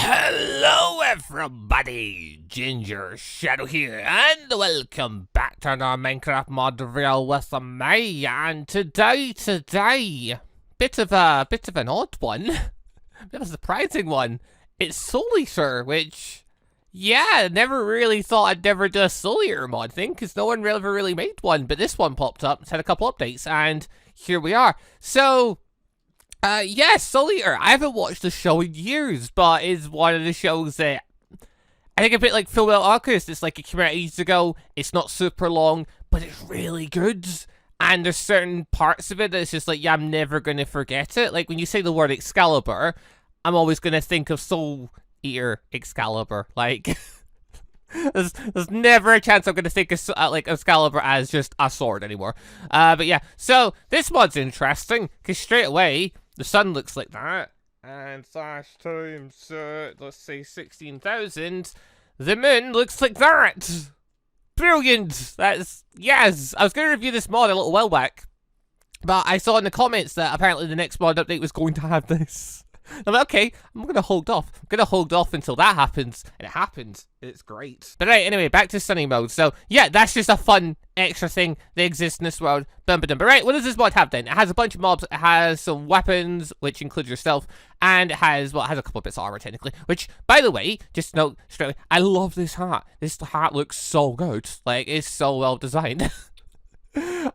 Hello everybody, Gingershadow here, and welcome back to another Minecraft mod reveal with me. And today, bit of an odd one, bit of a surprising one. It's Soul Eater, which, yeah, never really thought I'd never do a Soul Eater mod thing, because no one ever really made one, but this one popped up, it's had a couple updates, and here we are. So, yes, Soul Eater. I haven't watched the show in years, but it's one of the shows that I think a bit like Full Metal Alchemist. It's like it came out ages ago. It's not super long, but it's really good. And there's certain parts of it that's just like, yeah, I'm never gonna forget it. Like when you say the word Excalibur, I'm always gonna think of Soul Eater Excalibur. Like, there's never a chance I'm gonna think of like Excalibur as just a sword anymore. But yeah, so this mod's interesting because straight away the sun looks like that, and slash times, let's say 16,000, the moon looks like that! Brilliant! That's, yes! I was going to review this mod a little while back, but I saw in the comments that apparently the next mod update was going to have this. I'm like, okay, I'm going to hold off. I'm going to hold off until that happens, and it happens. It's great. But right, anyway, back to sunny mode. So, yeah, that's just a fun extra thing that exists in this world. But right, what does this mod have then? It has a bunch of mobs, it has some weapons, which includes yourself, and it has, well, it has a couple of bits of armor, technically, which, by the way, just note straight away, I love this hat. This hat looks so good. Like, it's so well designed.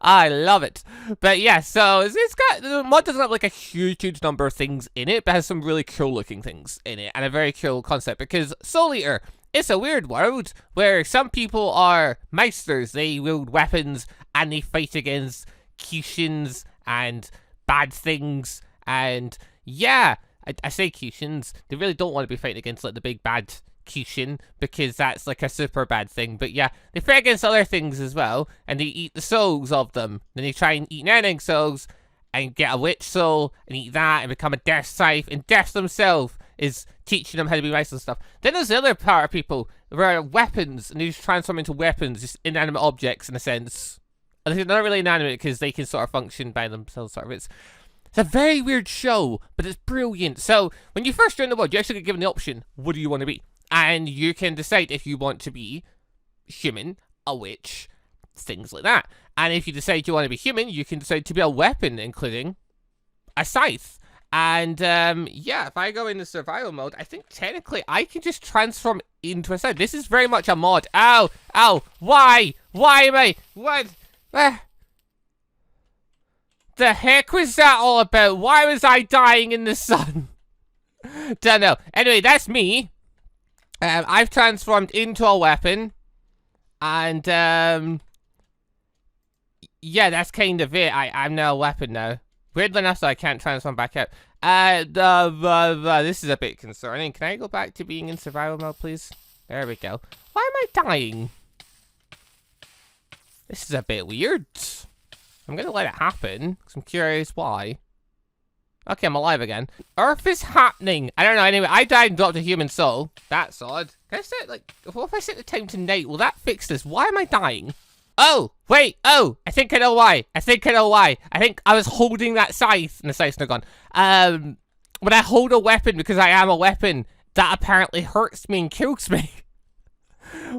I love it. But yeah, so it's got, the mod doesn't have like a huge number of things in it, but has some really cool looking things in it, and a very cool concept, because Soul Eater, it's a weird world where some people are meisters. They wield weapons and they fight against Kyushins and bad things, and yeah, I say Kyushins, they really don't want to be fighting against like the big bad Kyushin, because that's like a super bad thing. But yeah, they fight against other things as well, and they eat the souls of them. Then they try and eat non-egg souls and get a witch soul and eat that and become a death scythe, and death themselves is teaching them how to be mice and stuff. Then there's the other part of people where weapons, and they just transform into weapons, just inanimate objects in a sense. And they're not really inanimate because they can sort of function by themselves, sort of. It's a very weird show, but it's brilliant. So when you first join the mod, you actually get given the option, what do you want to be? And you can decide if you want to be human, a witch, things like that. And if you decide you want to be human, you can decide to be a weapon, including a scythe. And yeah, if I go into survival mode, I think technically I can just transform into a scythe. This is very much a mod. Ow! Ow! Why? Why am I? What? The heck was that all about? Why was I dying in the sun? Don't know. Anyway, that's me. I've transformed into a weapon, and yeah, that's kind of it. I'm now a weapon now. Weirdly enough, so I can't transform back out. This is a bit concerning. Can I go back to being in survival mode, please? There we go. Why am I dying? This is a bit weird. I'm gonna let it happen, because I'm curious why. Okay, I'm alive again. Earth is happening. I don't know. Anyway, I died and dropped a human soul. That's odd. Can I set, like, what if I set the time to night? Will that fix this? Why am I dying? Oh, wait. Oh, I think I know why. I think I was holding that scythe, and the scythe's not gone. When I hold a weapon, because I am a weapon, that apparently hurts me and kills me.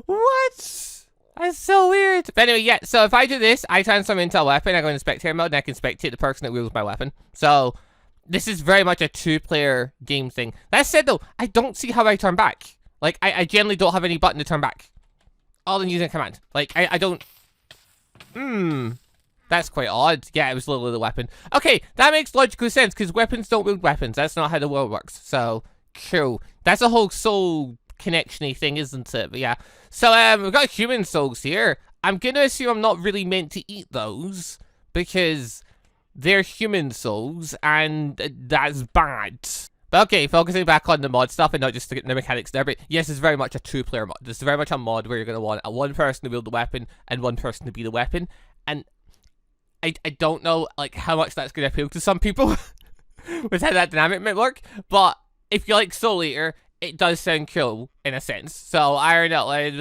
What? That's so weird. But anyway, yeah, so if I do this, I transform into a weapon. I go into spectator mode, and I can spectate the person that wields my weapon. So this is very much a two-player game thing. That said, though, I don't see how I turn back. Like, I generally don't have any button to turn back. All than using a command. Like, I don't... That's quite odd. Yeah, it was literally the weapon. Okay, that makes logical sense, because weapons don't wield weapons. That's not how the world works. So, cool. That's a whole soul connection-y thing, isn't it? But yeah. So, we've got human souls here. I'm gonna assume I'm not really meant to eat those, because they're human souls, and that's bad. But okay, focusing back on the mod stuff and not just the mechanics there, but yes, it's very much a two-player mod. This is very much a mod where you're going to want one person to wield the weapon and one person to be the weapon. And I don't know, like, how much that's going to appeal to some people with how that dynamic might work. But if you like Soul Eater, it does sound cool in a sense. So I don't know. Like,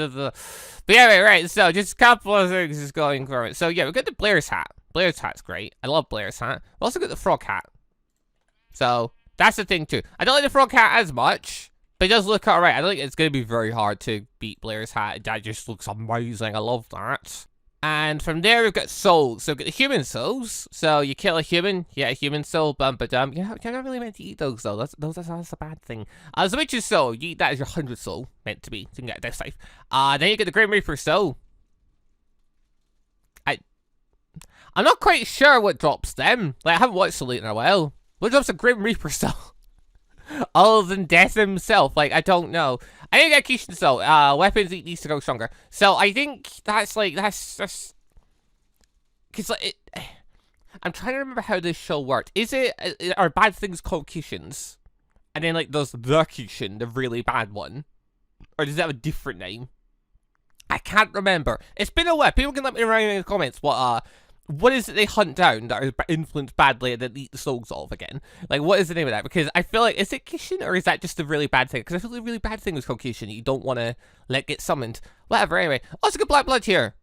but yeah, right. So just a couple of things is going for it. So yeah, we've got the Blair's hat. Blair's hat's great. I love Blair's hat. We've also got the frog hat. So that's the thing too. I don't like the frog hat as much, But it does look alright. I don't think it's going to be very hard to beat Blair's hat. That just looks amazing. I love that. And from there, we've got souls. So we've got the human souls. So you kill a human, you get a human soul, bum-ba-dum. You're not really meant to eat those, though. That's a bad thing. The witch's soul, you eat that as your 100th soul, meant to be. So you can get a death save. Then you get the Grim Reaper soul. I'm not quite sure what drops them. Like, I haven't watched Soul in a while. What drops a Grim Reaper soul? Other than death himself, like, I don't know. I think I get Kishin soul. Weapons needs to go stronger. So I think that's because like I'm trying to remember how this show worked. Is it are bad things called Kishins, and then like there's the Kishin, the really bad one, or does that have a different name? I can't remember. It's been a while. People can let me know in the comments what is it they hunt down that are influenced badly and then eat the souls of again? Like, what is the name of that? Because I feel like, is it Kishin or is that just a really bad thing? Because I feel like the really bad thing was called Kishin. You don't want to let get summoned. Whatever, anyway. Also, good black blood here.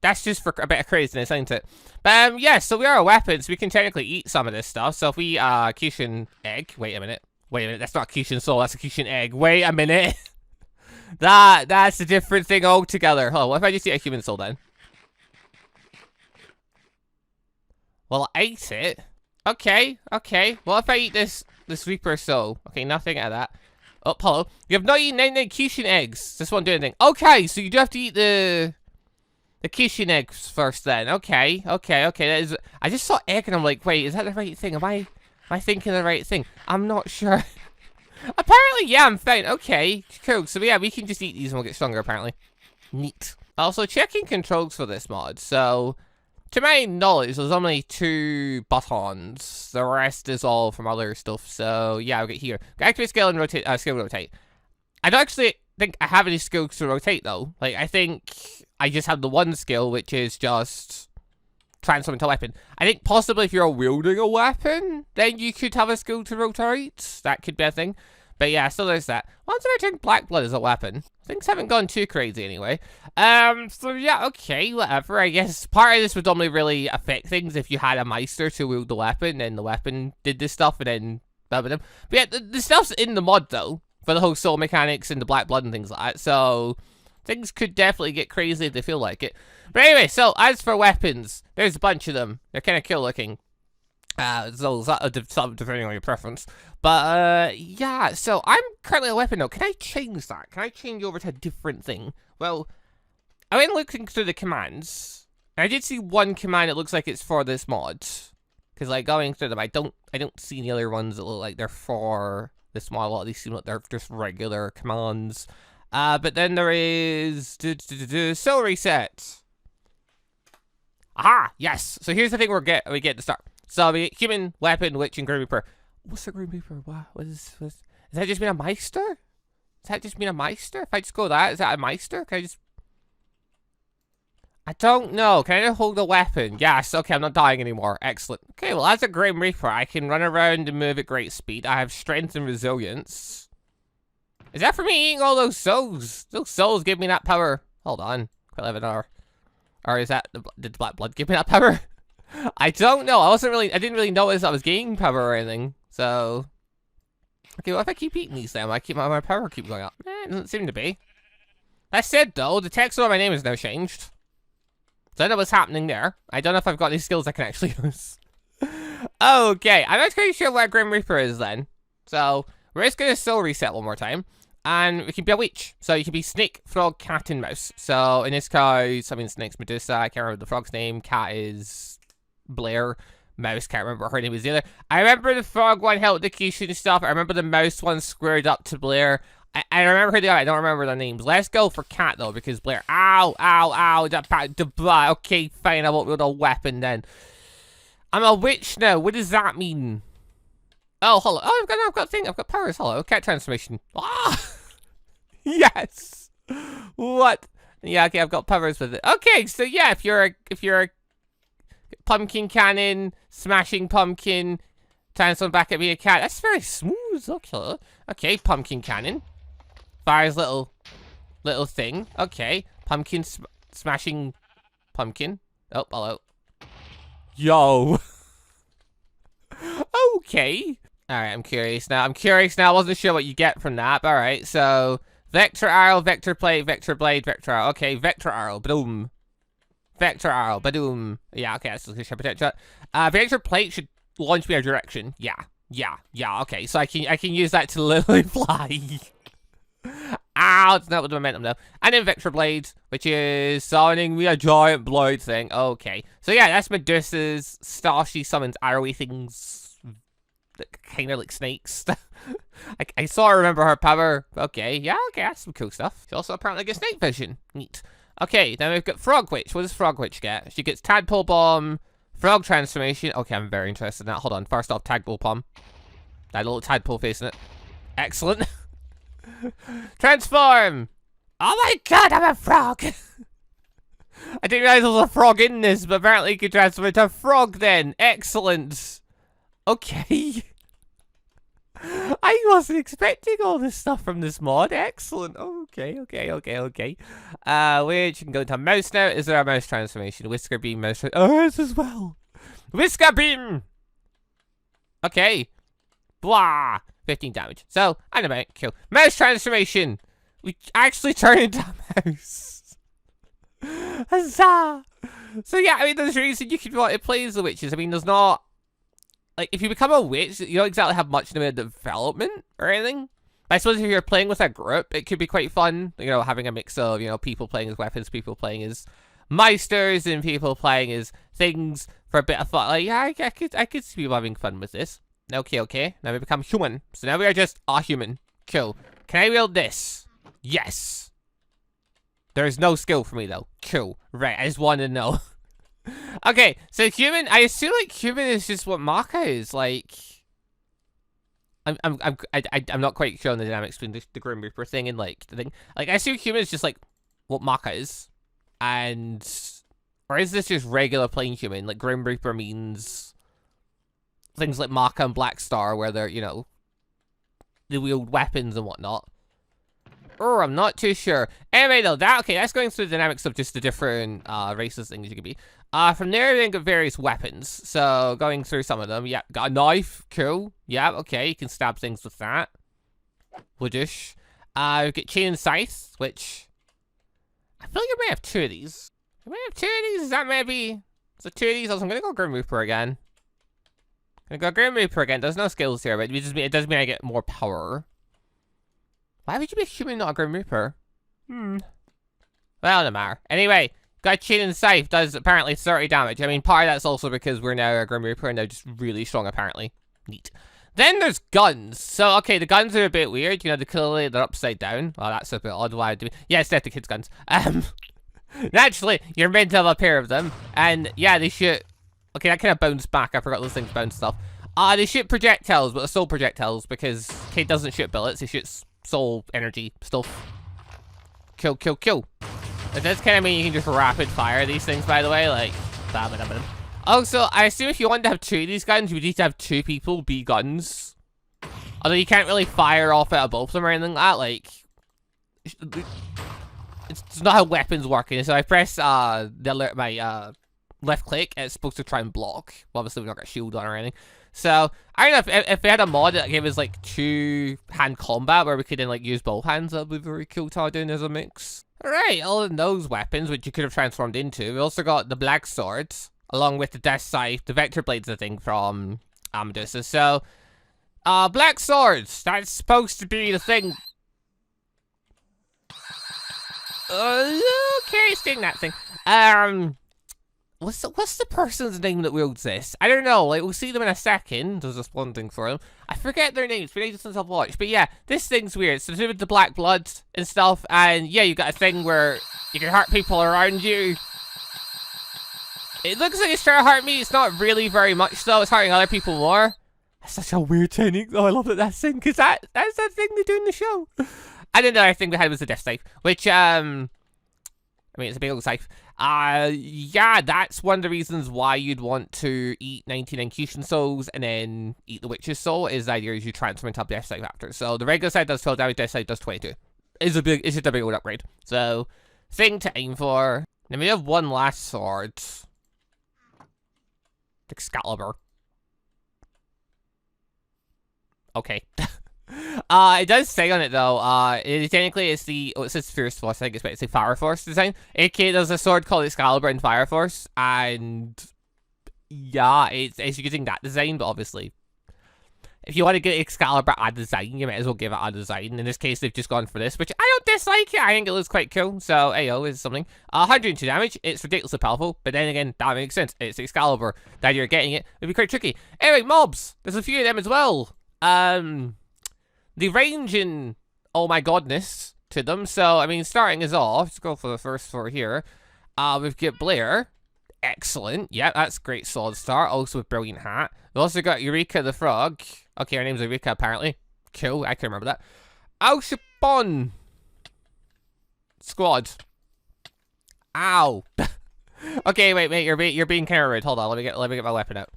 That's just for a bit of craziness, ain't it? But, yeah, so we are weapons. We can technically eat some of this stuff. So if we, Kishin egg. Wait a minute. That's not Kishin soul. That's a Kishin egg. Wait a minute. That's a different thing altogether. Hold on, what if I just eat a human soul then? Well, I ate it. Okay. Well, if I eat this Reaper soul. Okay, nothing out of that. Oh, hello. You have not eaten any Kishin eggs. This won't do anything. Okay, so you do have to eat the Kishin eggs first then. Okay. That is, I just saw egg and I'm like, wait, is that the right thing? Am I thinking the right thing? I'm not sure. Apparently, yeah, I'm fine. Okay, cool. So, yeah, we can just eat these and we'll get stronger, apparently. Neat. Also, checking controls for this mod. So, to my knowledge, there's only 2 buttons. The rest is all from other stuff. So, yeah, I'll get here. Activate skill and rotate. Skill rotate. I don't actually think I have any skills to rotate, though. Like, I think I just have the one skill, which is just transform into a weapon. I think possibly if you're wielding a weapon, then you could have a skill to rotate. That could be a thing. But yeah, so there's that. Once I turn black blood as a weapon, things haven't gone too crazy anyway. So yeah, okay, whatever. I guess part of this would only really affect things if you had a Meister to wield the weapon, and the weapon did this stuff, and then but yeah, the stuff's in the mod though, for the whole soul mechanics and the black blood and things like that. So things could definitely get crazy if they feel like it. But anyway, so as for weapons, there's a bunch of them. They're kind of cool looking. So depending on your preference. But, yeah, so I'm currently a weapon now. Can I change that? Can I change over to a different thing? Well, I went looking through the commands, and I did see one command that looks like it's for this mod. Because, like, going through them, I don't see any other ones that look like they're for this mod. A lot of these seem like they're just regular commands. But then there is soul reset. Aha! Yes! So here's the thing we get to start. So we get human, weapon, witch, and Grim Reaper. What's the Grim Reaper? What is does that just mean a Meister? Does that just mean a Meister? If I just go that, is that a Meister? Can I just... I don't know. Can I just hold a weapon? Yes. Okay, I'm not dying anymore. Excellent. Okay, well, as a Grim Reaper, I can run around and move at great speed. I have strength and resilience. Is that for me eating all those souls? Those souls give me that power. Hold on. Quite 11 hour. Or is that did the black blood give me that power? I don't know. I didn't really notice I was gaining power or anything. So, okay, well, if I keep eating these then, my power keep going up. It doesn't seem to be. That said, though, the text on my name has now changed. So I don't know what's happening there. I don't know if I've got any skills I can actually use. Okay, I'm not quite sure what Grim Reaper is then. So, we're just going to soul reset one more time. And we can be a witch. So you can be snake, frog, cat, and mouse. So in this case, I mean, snake's Medusa. I can't remember the frog's name. Cat is Blair. Mouse, can't remember what her name was either. I remember the frog one held the Kishin and stuff. I remember the mouse one squared up to Blair. I remember who they are. I don't remember their names. Let's go for cat, though, because Blair... Ow, ow, ow. Okay, fine. I won't wield a weapon, then. I'm a witch now. What does that mean? Oh, hello. Oh, I've got powers. Hello. Cat transformation. Ah! Yes! What? Yeah, okay, I've got powers with it. Okay, so yeah, if you're a pumpkin cannon, smashing pumpkin, transform back at me a cat. That's very smooth. Okay. Okay, pumpkin cannon. Fires little thing. Okay. Pumpkin smashing pumpkin. Oh, hello. Yo. Okay. Alright, I'm curious now. I wasn't sure what you get from that. Alright, so Vector Arrow, Vector Plate, Vector Blade, Vector Arrow. Okay, Vector Arrow, boom. Vector Arrow, badoom. Yeah, okay, that's a potential. Vector Plate should launch me a direction. Yeah, okay, so I can use that to literally fly. Ow, it's not with the momentum though. And then Vector Blade, which is summoning me a giant blade thing. Okay, so yeah, that's Medusa's star. She summons arrowy things. Kind of like snakes. I sort of remember her power. Okay, yeah, okay, that's some cool stuff. She also apparently gets snake vision. Neat. Okay, then we've got Frog Witch. What does Frog Witch get? She gets Tadpole Bomb, Frog Transformation. Okay, I'm very interested in that. Hold on. First off, Tadpole Bomb. That little tadpole face in it. Excellent. Transform! Oh my god, I'm a frog! I didn't realize there was a frog in this, but apparently you could transform into a frog then. Excellent. Okay. I wasn't expecting all this stuff from this mod. Excellent. Okay. Which you can go into mouse now. Is there a mouse transformation? Whisker Beam, mouse oh, this as well. Whisker Beam! Okay. Blah! 15 damage. So, I know, cool. Mouse transformation! We actually turn into a mouse. Huzzah! So yeah, I mean, there's a reason you can want to play as the witches. I mean, there's not... Like, if you become a witch, you don't exactly have much in the way of development or anything. But I suppose if you're playing with a group, it could be quite fun. You know, having a mix of, you know, people playing as weapons, people playing as meisters, and people playing as things for a bit of fun. Like, yeah, I could see people having fun with this. Okay. Now we become human. So now we are just a human. Cool. Can I wield this? Yes. There's no skill for me, though. Cool. Right, I just wanted to know. Okay, so human, I assume like human is just what Maka is, like I'm not quite sure on the dynamics between the Grim Reaper thing and like the thing. Like I assume human is just like what Maka is. And or is this just regular plain human? Like Grim Reaper means things like Maka and Black Star where they're, you know, they wield weapons and whatnot. Oh, I'm not too sure. Anyway, though, that's going through the dynamics of just the different races things you can be. From there, we got various weapons. So, going through some of them. Yeah, got a knife. Cool. Yeah, okay, you can stab things with that. Woodish. We've got chain and scythe, which... I feel like I may have two of these. Is that maybe... Is it two of these? I'm gonna go Grim Reaper again. There's no skills here, but it does mean I get more power. Why would you be a human, not a Grim Reaper? Well, no matter. Anyway, got Chain and Scythe, does apparently 30 damage. I mean, part of that's also because we're now a Grim Reaper and they're just really strong, apparently. Neat. Then there's guns. So, okay, the guns are a bit weird. You know, clearly they're upside down. Oh, that's a bit odd. Why do we... Yeah, it's death to kids' guns. Naturally, you're meant to have a pair of them. And, yeah, they shoot... Okay, that kind of bounced back. I forgot those things bounce stuff. They shoot projectiles, but they're soul projectiles because Kate doesn't shoot bullets. He shoots soul energy stuff. Kill. It does kind of mean you can just rapid fire these things, by the way, like bam. Also, I assume if you want to have two of these guns, you would need to have two people be guns. Although you can't really fire off out of both of them or anything like that, like it's not how weapons work. So I press my left click, it's supposed to try and block. Well, obviously we've not got a shield on or anything. So, I don't know, if we had a mod that gave us, like, two-hand combat where we could then, like, use both hands, that would be very cool to do as a mix. Alright, all of those weapons, which you could have transformed into. We also got the Black Sword, along with the Death Scythe. The Vector Blade's the thing from Medusa. So, Black Swords, that's supposed to be the thing. Okay, sting that thing. What's the person's name that wields this? I don't know, like, we'll see them in a second. There's just one thing for them. I forget their names, but since I've watched. But yeah, this thing's weird. It's to do with the black blood and stuff, and yeah, you got a thing where you can hurt people around you. It looks like it's trying to hurt me. It's not really very much, though. It's hurting other people more. That's such a weird technique, though. I love that that's thing, because that's that thing they do in the show. And another thing we had was the Death Scythe, which, I mean, it's a big old scythe. Yeah, that's one of the reasons why you'd want to eat 19 Execution Souls and then eat the Witch's Soul, is the idea is you transfer into Death Scythe after. So the regular side does 12 damage, Death Scythe does 22. It's just a big old upgrade. So, thing to aim for. Then we have one last sword. Excalibur. Okay. It does say on it though, technically it's the, it says Fierce Force, I think it's meant to say Fire Force design. AK, there's a sword called Excalibur in Fire Force, and yeah, it's using that design, but obviously, if you want to get Excalibur a design, you might as well give it a design. In this case, they've just gone for this, which I don't dislike it. I think it looks quite cool. So, AO is something. 102 damage. It's ridiculously powerful, but then again, that makes sense. It's Excalibur. That you're getting it would be quite tricky. Anyway, mobs. There's a few of them as well. The range in, oh my godness, to them. So, I mean, starting us off, let's go for the first four here. We've got Blair. Excellent. Yeah, that's a great solid start. Also with brilliant hat. We've also got Eureka the Frog. Okay, her name's Eureka, apparently. Cool, I can remember that. Alshapon Squad. Ow. Okay, wait, mate, you're being kind of rude. Hold on, let me get my weapon out.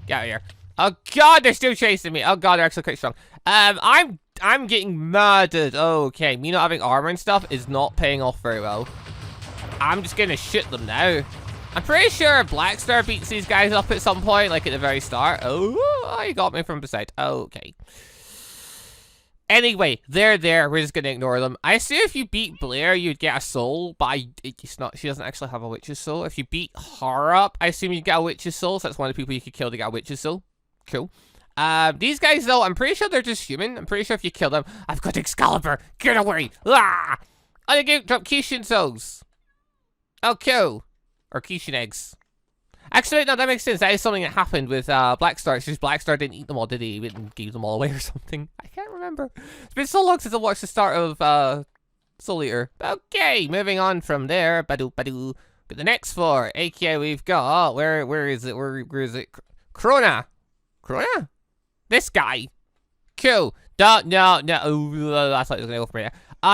Get out of here. Oh god, they're still chasing me. Oh god, they're actually quite strong. I'm getting murdered. Okay, me not having armor and stuff is not paying off very well. I'm just gonna shoot them now. I'm pretty sure Blackstar beats these guys up at some point, like at the very start. Oh, you got me from beside. Okay. Anyway, they're there. We're just gonna ignore them. I assume if you beat Blair, you'd get a soul, but it's not. She doesn't actually have a witch's soul. If you beat her up, I assume you'd get a witch's soul. So that's one of the people you could kill to get a witch's soul. Cool. These guys though, I'm pretty sure they're just human. I'm pretty sure if you kill them, I've got Excalibur. Get away! Ah! I get drop Kishin souls. Oh, cool. Or Kishin eggs. Actually, no, that makes sense. That is something that happened with Blackstar. It's just Blackstar didn't eat them all, did he? He didn't give them all away or something. I can't remember. It's been so long since I watched the start of Soul Eater. Okay, moving on from there. Badoo, badoo. Got the next four. AKA we've got, where is it? Where is it? Krona. Krona? This guy. Cool. No. Ooh, I thought it was going to go for me.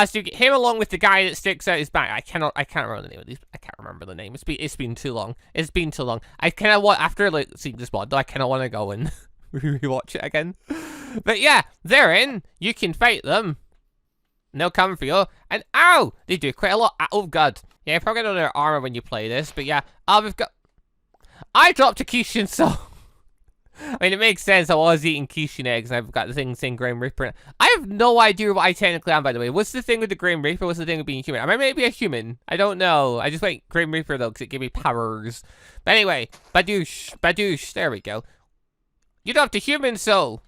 So you get him along with the guy that sticks out his back. I can't remember the name of these. I can't remember the name. It's been too long. It's been too long. I kind of want, after like seeing this mod, though, I kind of want to go and rewatch it again. But yeah, they're in. You can fight them. No coming for you. And ow! They do quite a lot. Oh god. Yeah, probably got their armor when you play this. But yeah, we've got. I dropped a Kishin soul. I mean, it makes sense. I was eating Kishin eggs, and I've got the thing saying Grim Reaper. I have no idea what I technically am, by the way. What's the thing with the Grim Reaper? What's the thing with being human? Am I maybe a human? I don't know. I just went Grim Reaper, though, because it gave me powers. But anyway, badoosh, badoosh. There we go. You dropped a human soul.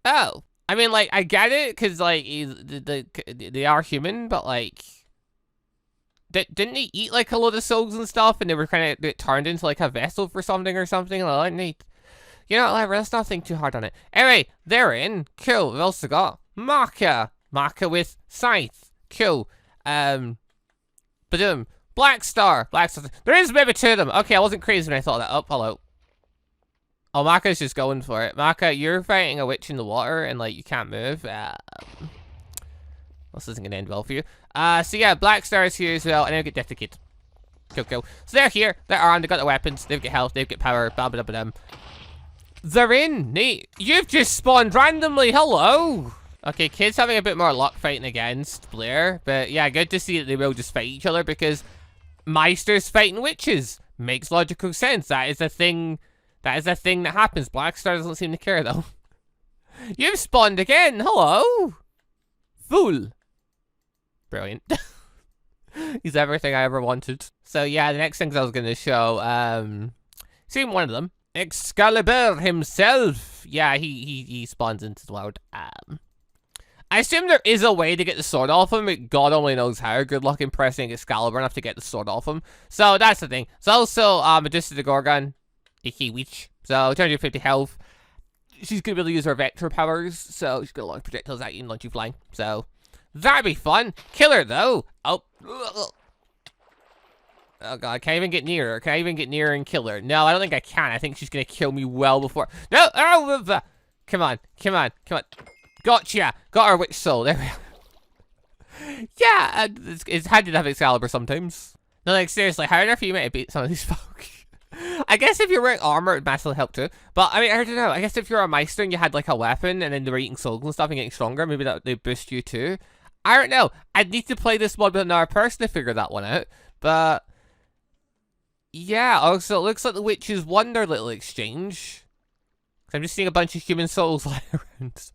Oh. I mean, like, I get it, because, like, they are human, but, like... Didn't they eat, like, a load of souls and stuff, and they were kind of turned into, like, a vessel for something or something? Like, you know, let's not think too hard on it. Anyway, they're in. Cool. We've also got Maka. Maka with Scythe. Cool. Badoom. Blackstar. Blackstar. There is maybe two of them. Okay, I wasn't crazy when I thought that. Oh, hello. Oh, Maka's just going for it. Maka, you're fighting a witch in the water, and, like, you can't move. This isn't going to end well for you. So yeah, Blackstar is here as well, and then we get Death Kid. Cool. So they're here. They're armed. They've got the weapons. They've got health. They've got power. Blah, blah, blah, blah. They're in. Neat. You've just spawned randomly. Hello. Okay, Kid's having a bit more luck fighting against Blair. But yeah, good to see that they will just fight each other because Meister's fighting witches. Makes logical sense. That is a thing. That is a thing that happens. Blackstar doesn't seem to care though. You've spawned again. Hello. Fool. Brilliant. He's everything I ever wanted. So yeah, the next things I was going to show. Seen one of them. Excalibur himself. Yeah, he spawns into the world. I assume there is a way to get the sword off him, but God only knows how. Good luck impressing Excalibur enough to get the sword off him. So that's the thing. So also, Medusa the Gorgon, a witch. So 250 health. She's gonna be able to use her vector powers, so she's gonna launch projectiles at you and launch you flying. So that'd be fun. Kill her though. Oh god, can't even get near her. Can I even get near her and kill her? No, I don't think I can. I think she's gonna kill me well before. No! Oh, come on. Gotcha! Got our witch soul. There we go. Yeah, it's handy to have Excalibur sometimes. No, like, seriously, how on earth are you meant to beat some of these folk? I guess if you're wearing armor, it'd massively help too. But, I mean, I don't know. I guess if you're a Meister and you had, like, a weapon and then they were eating souls and stuff and getting stronger, maybe that they boost you too. I don't know. I'd need to play this mod with another person to figure that one out. But... yeah, also, it looks like the witches won their little exchange. I'm just seeing a bunch of human souls lying around.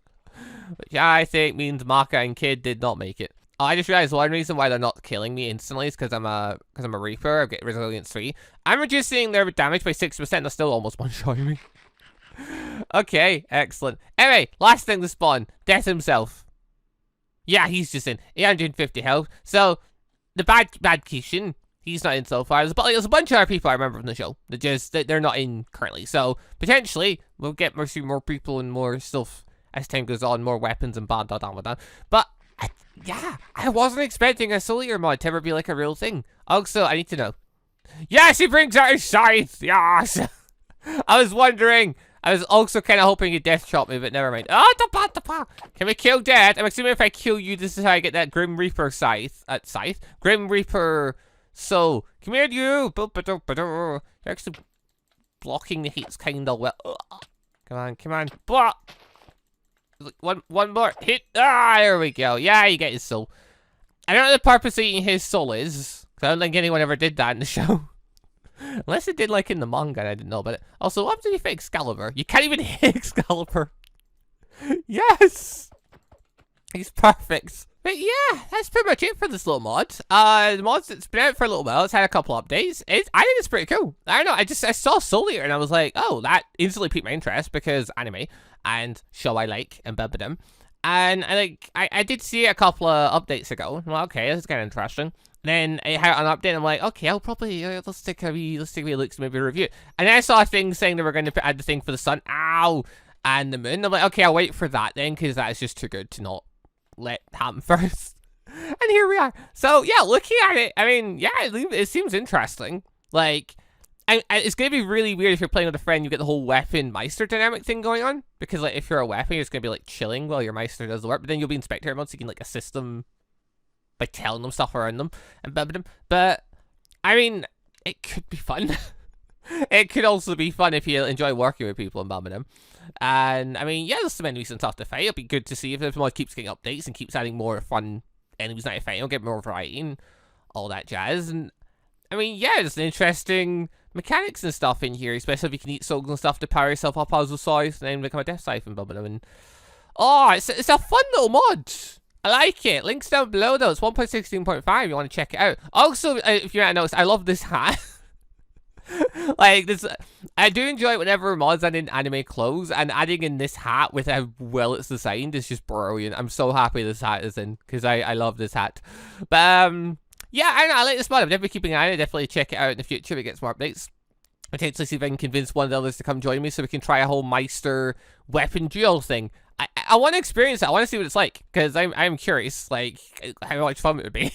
Which I think means Maka and Kid did not make it. Oh, I just realized one reason why they're not killing me instantly is because I'm a Reaper. I get Resilience 3. I'm reducing their damage by 6%. They're still almost one-shotting me. Okay, excellent. Anyway, last thing to spawn. Death himself. Yeah, he's just in 850 health. So, the bad Kishin, he's not in so far. There's a bunch of other people I remember from the show. They're not in currently. So, potentially, we'll get more people and more stuff as time goes on. More weapons and blah. But, yeah, I wasn't expecting a Solier mod to ever be like a real thing. Also, I need to know. Yes, he brings out his scythe. Yes. I was wondering. I was also kind of hoping he'd death chop me, but never mind. Oh, can we kill Death? I'm assuming if I kill you, this is how I get that Grim Reaper scythe. Grim Reaper soul. Come here, you. You're actually blocking the hits kind of well. Come on. Blah. One more hit. Ah, there we go. Yeah, you get his soul. I don't know what the purpose of eating his soul is. I don't think anyone ever did that in the show. Unless it did like in the manga and I didn't know about it. Also, what happens if you hit Excalibur? You can't even hit Excalibur. Yes! He's perfect. But yeah, that's pretty much it for this little mod. The mod's it's been out for a little while. It's had a couple updates. I think it's pretty cool. I don't know. I saw Solier and I was like, oh, that instantly piqued my interest because anime and show I like and babadum. And I did see it a couple of updates ago. Well, okay, this is kind of interesting. Then I had an update. I'm like, okay, I'll probably let's take a wee look, maybe review it. And then I saw a thing saying they were going to add the thing for the sun, and the moon. I'm like, okay, I'll wait for that then, because that is just too good to not let happen first. And here we are. So yeah, looking at it, I mean, yeah, it seems interesting. Like, it's going to be really weird if you're playing with a friend. You get the whole weapon Meister dynamic thing going on, because like if you're a weapon, you're just going to be like chilling while your Meister does the work. But then you'll be in spectator mode, so you can like assist them by telling them stuff around them and babbing them. But, I mean, it could be fun. It could also be fun if you enjoy working with people and babbing them. And, I mean, yeah, there's some enemies and stuff to fight. It'll be good to see if the mod keeps getting updates and keeps adding more fun enemies that you fight. It'll get more variety and all that jazz. And, I mean, yeah, there's interesting mechanics and stuff in here, especially if you can eat souls and stuff to power yourself up as a scythe and then become a death scythe and babbing them. And, oh, it's a fun little mod. I like it. Links down below though. It's 1.16.5. You want to check it out. Also, if you haven't noticed, I love this hat. Like this, I do enjoy it whenever mods add in anime clothes, and adding in this hat with how well it's designed is just brilliant. I'm so happy this hat is in because I love this hat. But yeah, I like this mod. I'm definitely keeping an eye on it. Definitely check it out in the future if it gets more updates. Potentially see if I can convince one of the others to come join me so we can try a whole Meister weapon duel thing. I want to experience it. I want to see what it's like because I'm curious, like how much fun it would be,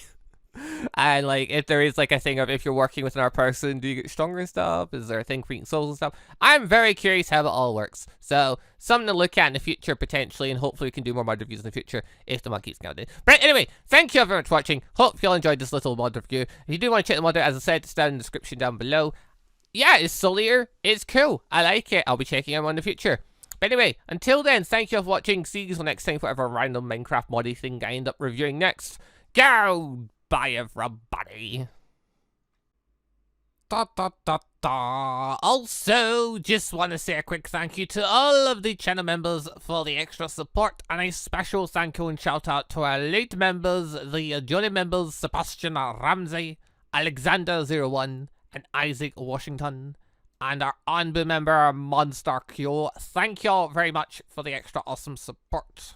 and like if there is like a thing of if you're working with another person, do you get stronger and stuff? Is there a thing for eating souls and stuff? I'm very curious how it all works. So something to look at in the future potentially, and hopefully we can do more mod reviews in the future if the mod keeps going. But anyway, thank you all very much for watching. Hope you all enjoyed this little mod review. If you do want to check the mod out, as I said, it's down in the description down below. Yeah, it's Solier. It's cool. I like it. I'll be checking him out in the future. But anyway, until then, thank you all for watching. See you next time for whatever random Minecraft modding thing I end up reviewing next. Goodbye, everybody. Also, just want to say a quick thank you to all of the channel members for the extra support, and a special thank you and shout out to our late members, the Johnny members, Sebastian Ramsey, Alexander01, and Isaac Washington. And our ANBU member, MonsterQ. Thank you all very much for the extra awesome support.